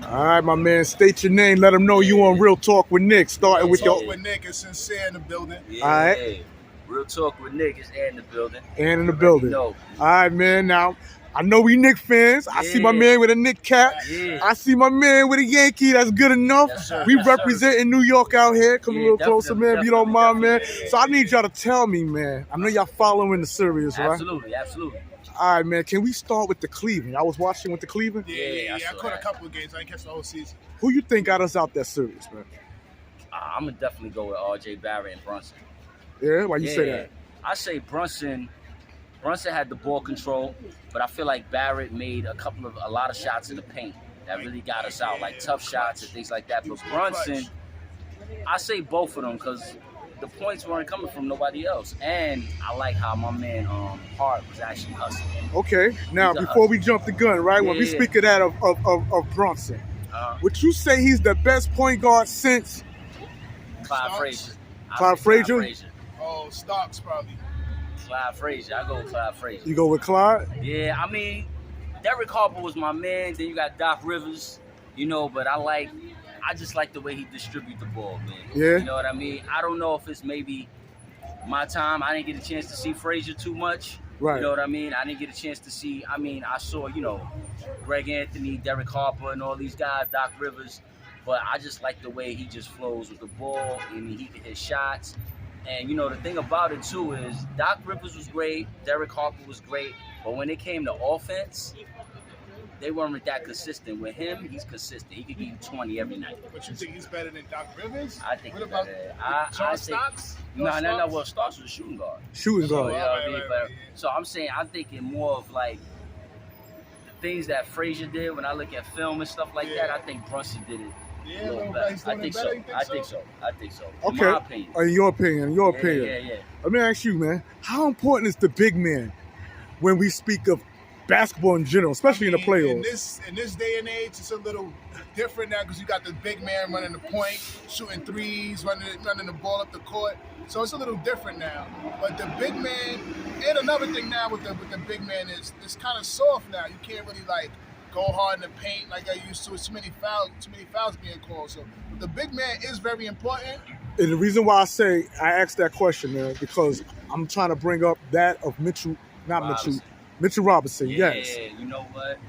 All right, my man. State your name. Let them know you on Real Talk with Nick. Starting with Talk your with Nick is sincere in the building. Yeah. All right. Real Talk with Nick is in the building. and in the You already building. know. All right, man. Now I know we Knicks fans. I see my Yeah. man with a Knick cap. Yeah. I see my man with a Yankee. That's good enough. Yes, sir. We Yes, sir. representing New York out here. Come a Yeah, little closer, definitely, man, if you don't mind, man. definitely. So I need y'all to tell me, man. I know y'all following the series, right? Absolutely, absolutely. All right, man. Can we start with the Cleveland? I was watching with the Cleveland. Yeah, I I saw caught that. a couple of games. I didn't catch the whole season. Who you think got us out that series, man? I'm gonna definitely go with R.J. Barrett and Brunson. Yeah, why you say that? I say Brunson had the ball control, but I feel like Barrett made a lot of shots in the paint that really got us out, like tough shots and things like that. But Brunson, I say both of them because the points weren't coming from nobody else, and I like how my man Hart was actually hustling. Okay, now He's a before we jump the gun, right? When we Yeah. speak of that of Brunson, would you say he's the best point guard since Clyde Starks? Frazier. Clyde Frazier? Oh, Starks probably. Clyde Frazier. I go with Clyde Frazier. You go with Clyde? Yeah, I mean, Derek Harper was my man. Then you got Doc Rivers, but I just like the way he distributes the ball, man. Yeah. You know what I mean? I don't know if it's maybe my time. I didn't get a chance to see Frazier too much. Right. You know what I mean? I didn't get a chance to see. I mean, I saw, Greg Anthony, Derek Harper, and all these guys, Doc Rivers. But I just like the way he just flows with the ball and he can hit shots. And, the thing about it, too, is Doc Rivers was great. Derek Harper was great. But when it came to offense, they weren't that consistent. With him, he's consistent. He could give you 20 every night. But you think he's better than Doc Rivers? I think What he's about better. John I think, Starks? No. Well, Starks was a shooting guard. Shooting So, guard. you know what I mean? Right, But, right. so I'm saying, I'm thinking more of like the things that Frazier did when I look at film and stuff like that. I think Brunson did it Yeah, a little little better. he's I doing think it so. better. You I think so. In Okay. my opinion. In your opinion, Yeah. Let me ask you, man. How important is the big man when we speak of basketball in general, especially in the playoffs? In this day and age, it's a little different now because you got the big man running the point, shooting threes, running the ball up the court. So it's a little different now. But the big man, and another thing now with the big man is it's kind of soft now. You can't really go hard in the paint like I used to. It's too many fouls being called. So the big man is very important. And the reason why I asked that question, man, because I'm trying to bring up that of Mitchell Robinson. Yeah, Yes. you know what?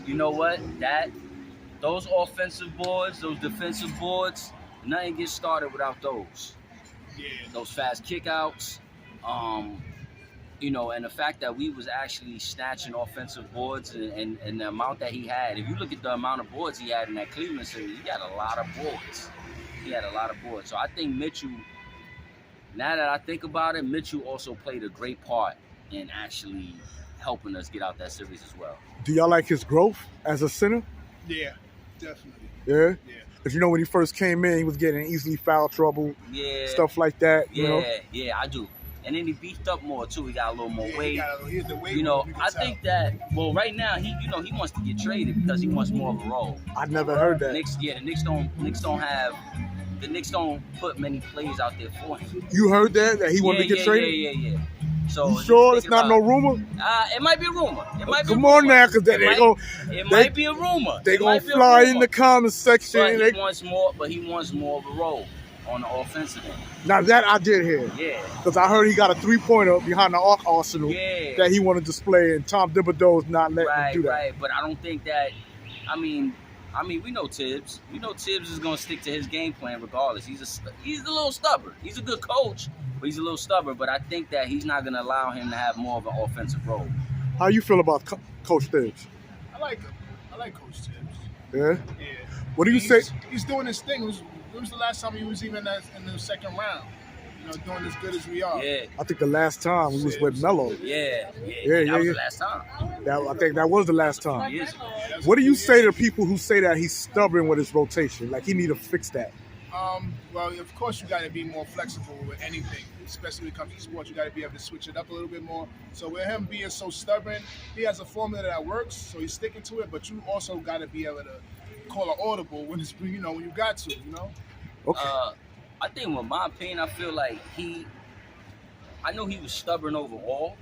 You know what? Those offensive boards, those defensive boards, nothing gets started without those. Yeah. Those fast kickouts, and the fact that we was actually snatching offensive boards and the amount that he had. If you look at the amount of boards he had in that Cleveland series, he had a lot of boards. So I think Mitchell, now that I think about it, Mitchell also played a great part in actually helping us get out that series as well. Do y'all like his growth as a center? Yeah, definitely. Yeah? Yeah. Because when he first came in, he was getting easily foul trouble, stuff like that, you know? Yeah, I do. And then he beefed up more too. He got a little more weight. He's the weight. I think that right now he wants to get traded because he wants more of a role. I never heard that. The Knicks don't put many plays out there for him. You heard that he wanted to get traded? Yeah. So you sure it's not no rumor? It might be a rumor. Come on now, because it might be a rumor. They gonna fly in the comment section. But he wants more of a role on the offensive end. Now that I did hear. Yeah. Because I heard he got a 3-pointer behind the arc arsenal that he want to display, and Tom Thibodeau's not letting him do that. Right, but I don't think that. I mean, we know Tibbs. We know Tibbs is gonna stick to his game plan regardless. He's a little stubborn. He's a good coach, but he's a little stubborn. But I think that he's not gonna allow him to have more of an offensive role. How you feel about Coach Tibbs? I like him. I like Coach Tibbs. Yeah. Yeah. What do you say? He's doing his thing. When was the last time he was even in the second round? Doing as good as we are. Yeah. I think the last time we was with Melo. Yeah. That was the last time. I think that was the last time. Years ago. What do you say to people who say that he's stubborn with his rotation? Like he need to fix that. Well, of course you got to be more flexible with anything, especially when it comes to sports. You got to be able to switch it up a little bit more. So with him being so stubborn, he has a formula that works, so he's sticking to it. But you also got to be able to call an audible when it's when you got to. Okay. I think, in my opinion, I feel like I know he was stubborn overall,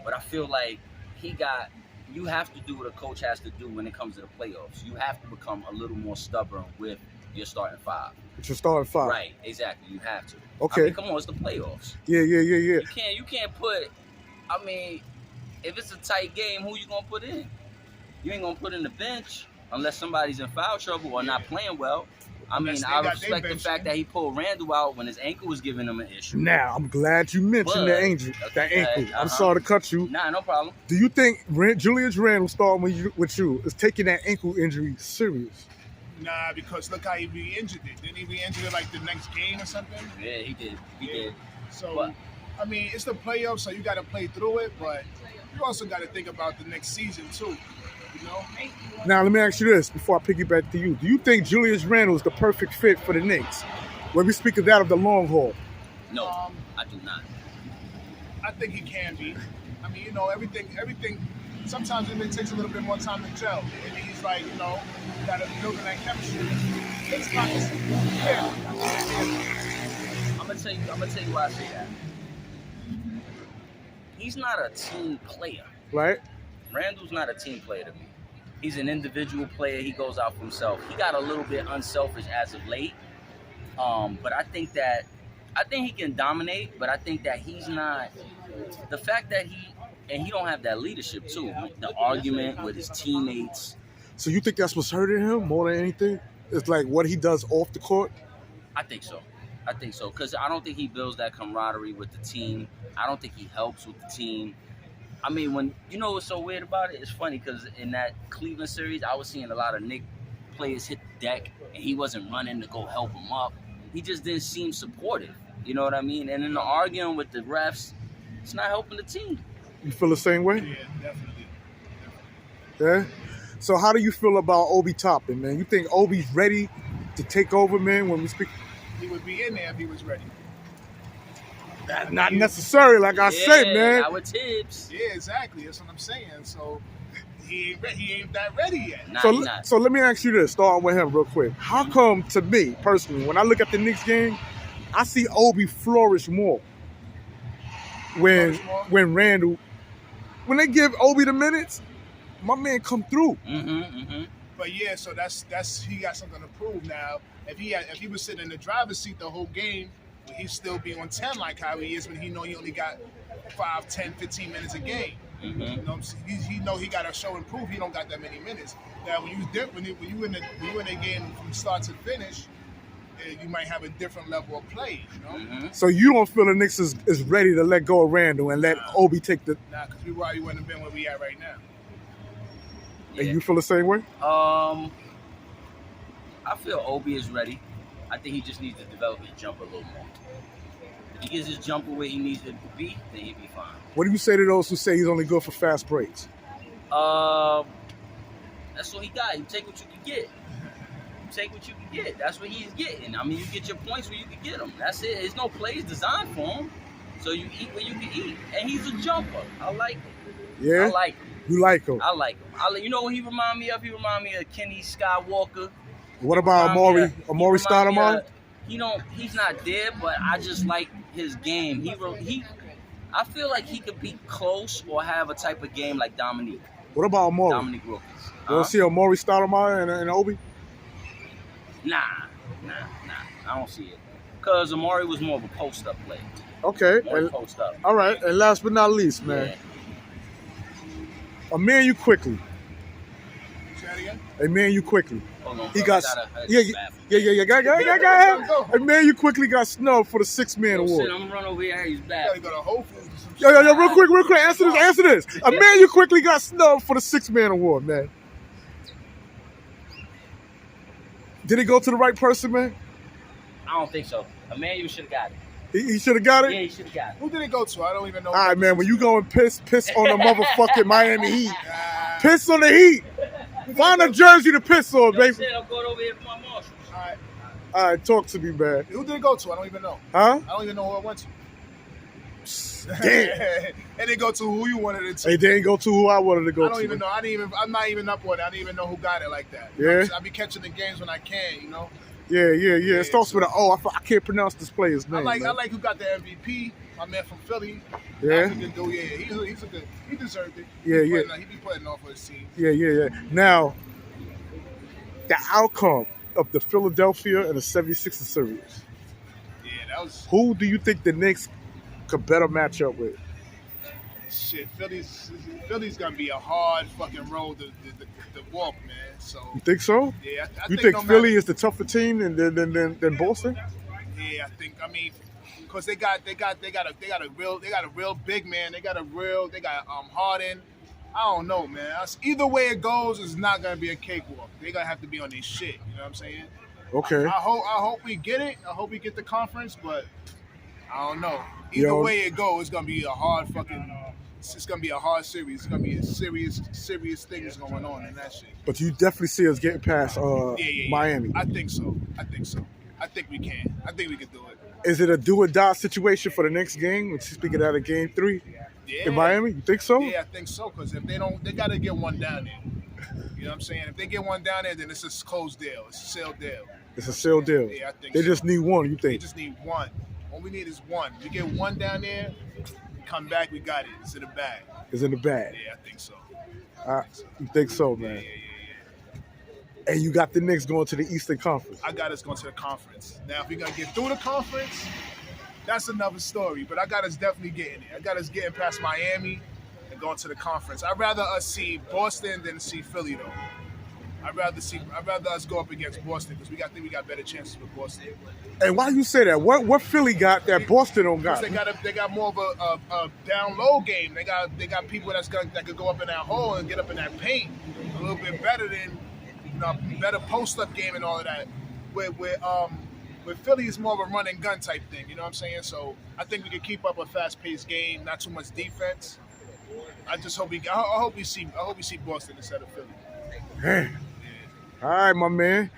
but I feel like he got you have to do what a coach has to do when it comes to the playoffs. You have to become a little more stubborn with your starting five. It's your starting five. Right, exactly. You have to. Okay. I mean, come on, it's the playoffs. Yeah. You can't put. I mean, if it's a tight game, who you gonna put in? You ain't gonna put in the bench unless somebody's in foul trouble or not playing well. I mean, I respect the fact that he pulled Randle out when his ankle was giving him an issue. Now, I'm glad you mentioned the ankle. I'm sorry to cut you. Nah, no problem. Do you think Julius Randle starting with you is taking that ankle injury serious? Nah, because look how he re-injured it. Didn't he re-injure it like the next game or something? Yeah, he did. He did. So, I mean, it's the playoffs, so you got to play through it, but you also got to think about the next season too. You know? Now, let me ask you this before I piggyback to you. Do you think Julius Randle is the perfect fit for the Knicks? When we speak of that of the long haul. No, I do not. I think he can be. I mean, you know, everything. Sometimes it takes a little bit more time to gel. And he's like, you know, got to build that chemistry. It's not. I'm gonna tell you why I say that. He's not a team player. Right. Randle's not a team player to me. He's an individual player. He goes out for himself. He got a little bit unselfish as of late. But I think he can dominate, but I think that he's not. The fact that he don't have that leadership too. The argument with his teammates. So you think that's what's hurting him more than anything? It's like what he does off the court? I think so. Because I don't think he builds that camaraderie with the team. I don't think he helps with the team. I mean, when you know what's so weird about it? It's funny because in that Cleveland series, I was seeing a lot of Knicks players hit the deck, and he wasn't running to go help them up. He just didn't seem supportive. You know what I mean? And in the arguing with the refs, it's not helping the team. You feel the same way? Yeah, definitely. Yeah? So how do you feel about Obi Toppin, man? You think Obi's ready to take over, man, when we speak? He would be in there if he was ready. Not necessarily, like I said, man. Not with Tibbs. Yeah, exactly. That's what I'm saying. So he ain't that ready yet. So let me ask you this, starting with him real quick. How come, to me, personally, when I look at the Knicks game, I see Obi flourish more when Randle, when they give Obi the minutes, my man come through. But yeah, so that's he got something to prove now. If he was sitting in the driver's seat the whole game, would he still be on 10 like how he is when he know he only got 5, 10, 15 minutes a game? You know, he know he got to show and prove he don't got that many minutes. Now when you in the game from start to finish, you might have a different level of play. You know. So you don't feel the Knicks is ready to let go of Randle and let Obi take the? Nah, because we probably wouldn't have been where we at right now. And you feel the same way? I feel Obi is ready. I think he just needs to develop his jump a little more. If he gets his jumper where he needs it to be, then he'll be fine. What do you say to those who say he's only good for fast breaks? That's what he got. You take what you can get. That's what he's getting. I mean, you get your points where you can get them. That's it. There's no plays designed for him. So you eat where you can eat. And he's a jumper. I like him. Yeah? I like him. You like him? I like him. You know what he remind me of? He remind me of Kenny Skywalker. What about Amari Stoudemire? He's not there, but I just like his game. I feel like he could be close or have a type of game like Dominique. What about Amari? Dominique Wilkins. You want to see Amari Stoudemire and Obi? Nah. I don't see it. Because Amari was more of a post-up play. Okay. Post up. All right. And last but not least, man. Say you quickly. that again? You quickly. Hold on, He bro. got you quickly got snubbed for the 6-man award. I'm gonna run over here. He's back. You gotta go to Whole Foods or some Yo, real quick. Answer this. You quickly got snubbed for the 6-man award, man. Did it go to the right person, man? I don't think so. Emmanuel should have got it. He should have got it? Yeah, he should have got it. Who did it go to? I don't even know. All right, man, when you go and piss on the motherfucking Miami Heat. Piss on the Heat. Find a jersey to piss on, baby. I'm going over here for my marshals. All right, talk to me, man. Who did it go to? I don't even know. Huh? I don't even know who it went to. Damn. It didn't go to who you wanted it to. It didn't go to who I wanted to go to. I don't even know. I'm not even up on it. I didn't even know who got it like that. Yeah. I be catching the games when I can, you know. Yeah. Yeah, It starts with an O. I can't pronounce this player's name. I man. like who got the MVP. My man from Philly. Yeah. He deserved it. Yeah. He be putting off for his team. Yeah. Now, the outcome of the Philadelphia and the 76ers series. Yeah, that was Who do you think the Knicks could better match up with? shit. Philly's gonna be a hard fucking road to walk, man. So You think so? yeah, I You think think no Philly matter- is the tougher team than Boston? Yeah, I think. I mean, because they got a real big man. They got Harden. I don't know, man. Either way it goes, it's not gonna be a cakewalk. They gonna have to be on their shit. You know what I'm saying? Okay. I hope we get it. I hope we get the conference, but I don't know. Either Yo. way it goes, it's gonna be a hard fucking. It's gonna be a hard series. It's gonna be a serious things going on in that shit. But you definitely see us getting past Yeah. Miami. I think so. I think we can. I think we can do it. Is it a do or die situation for the next game? When speaking out of Game 3 Yeah. in Miami, you think so? Yeah, I think so. Because if they don't, they gotta get one down there. You know what I'm saying? If they get one down there, then it's a closed deal. It's a sale deal. It's a sale deal. Yeah, I think They so. just need one. You They think? just need one. All we need is one. We get one down there, come back, we got it. It's in the bag. It's in the bag. Yeah, I think so. You think so, Yeah, man? yeah. And you got the Knicks going to the Eastern Conference. I got us going to the conference. Now, if we're gonna get through the conference, that's another story. But I got us definitely getting it. I got us getting past Miami and going to the conference. I'd rather us see Boston than see Philly, though. I'd rather us go up against Boston because I think we got better chances with Boston. And why you say that? What Philly got that Boston don't got? They got more of a down low game. They got people that could go up in that hole and get up in that paint a little bit better than better post up game and all of that. With Philly is more of a run and gun type thing. You know what I'm saying? So I think we can keep up a fast paced game, not too much defense. I just hope I hope we see Boston instead of Philly. Man. All right, my man.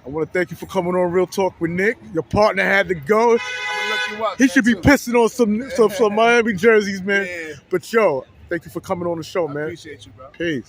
I want to thank you for coming on Real Talk with Nick. Your partner had to go. I'm gonna look you up. He should be too. pissing on some Miami jerseys, man. Yeah. But yo, thank you for coming on the show, I man. appreciate you, bro. Peace.